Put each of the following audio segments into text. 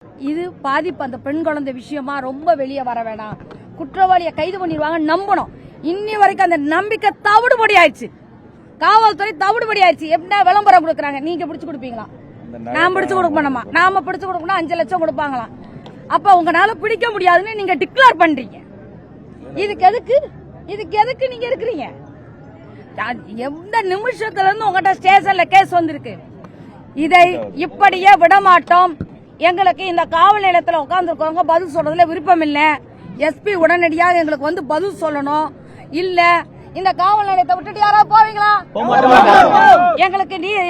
இது பாதிப்பு அந்த பெண் குழந்தை விஷயமா ரொம்ப வெளியே வர வேணாம். குற்றவாளியை கைது பண்ணிடுவாங்க நம்பணும். இன்னி வரைக்கும் அந்த நம்பிக்கை தவிடுபடி ஆயிடுச்சு. காவல்துறை தவிடுபடி ஆயிடுச்சு. எப்படின்னா விளம்பரம் கொடுக்குறாங்க, நீங்க பிடிச்சு கொடுப்பீங்களா? நான் பிடிச்சு கொடுக்கணுமா? நாம பிடிச்சு கொடுக்கணும் 5 லட்சம் கொடுப்பாங்களாம். அப்ப உங்களால பிடிக்க முடியாதுன்னு நீங்க டிக்ளேர் பண்றீங்க. இதுக்கு எதுக்கு நீங்க இருக்கிறீங்க? எந்த நிமிஷத்துல இருந்து உங்ககிட்ட ஸ்டேஷன்ல கேஸ் வந்திருக்கு. இதை இப்படியே விடமாட்டோம். எங்களுக்கு இந்த காவல் நிலையத்தில் உட்கார்ந்துருக்கவங்க பதில் சொல்றதுல விருப்பம் இல்ல. எஸ்பி உடனடியாக எங்களுக்கு வந்து பதில் சொல்லணும். இல்ல இந்த காவல் நிலையத்தை விட்டுட்டு யாராவது போவீங்களா?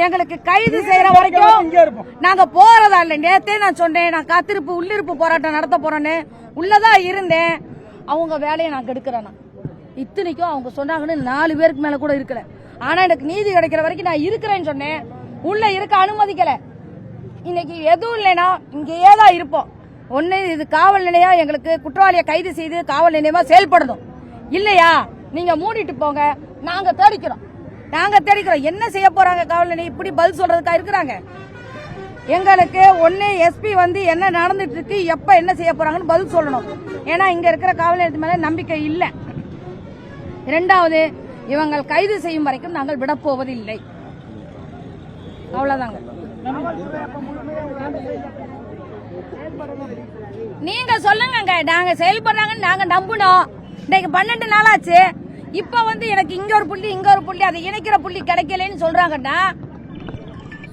எங்களுக்கு கைது செய்யற வரைக்கும் நாங்க போறதா இல்ல. நேத்தே நான் சொன்னேன், நான் காத்திருப்பு உள்ளிருப்பு போராட்டம் நடத்த போறேன்னு. உள்ளதான் இருந்தேன். அவங்க வேலையை நான் கெடுக்கிறேன். இத்தனைக்கும் அவங்க சொன்னாங்கன்னு 4 பேருக்கு மேல கூட இருக்கல. ஆனா எனக்கு நீதி கிடைக்கிற வரைக்கும் நான் இருக்கிறேன்னு சொன்னேன். உள்ள இருக்க அனுமதிக்கல. இன்னைக்கு எதுவும் இல்லைன்னா இங்கேயே தான் இருப்போம். ஒன்னு இது காவல் நிலையம் எங்களுக்கு குற்றவாளியை கைது செய்து காவல் நிலையமா செயல்படணும். இல்லையா நீங்க மூடிட்டு போங்க, நாங்க தேடிக்கிறோம். என்ன செய்ய போறாங்க காவல் நிலையம்? இப்படி பதில் சொல்றதுக்கா இருக்கிறாங்க? எங்களுக்கு ஒன்னு எஸ்பி வந்து என்ன நடந்துட்டு இருக்கு, எப்ப என்ன செய்ய போறாங்கன்னு பதில் சொல்லணும். ஏன்னா இங்க இருக்கிற காவல் நிலையத்து மேல நம்பிக்கை இல்ல. இரண்டாவது, இவங்கள் கைது செய்யும் வரைக்கும் நாங்கள் விடப்போவதில்லை. அவ்வளவுதாங்க. நீங்க சொல்லுங்க, நாங்க செயல்படுறாங்கன்னு நாங்க நம்பணும். இன்னைக்கு 12 நாள் ஆச்சு. இப்ப வந்து எனக்கு இங்க ஒரு புள்ளி அதை இணைக்கிற புள்ளி கிடைக்கலன்னு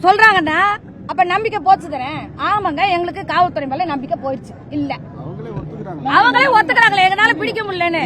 சொல்றாங்கன்னா அப்ப நம்பிக்கை போச்சு தானே? ஆமாங்க, எங்களுக்கு காவல்துறை மேல நம்பிக்கை போயிடுச்சு. இல்ல அவங்களே ஒத்துக்கிறாங்களே எங்களால பிடிக்க முடியலன்னு.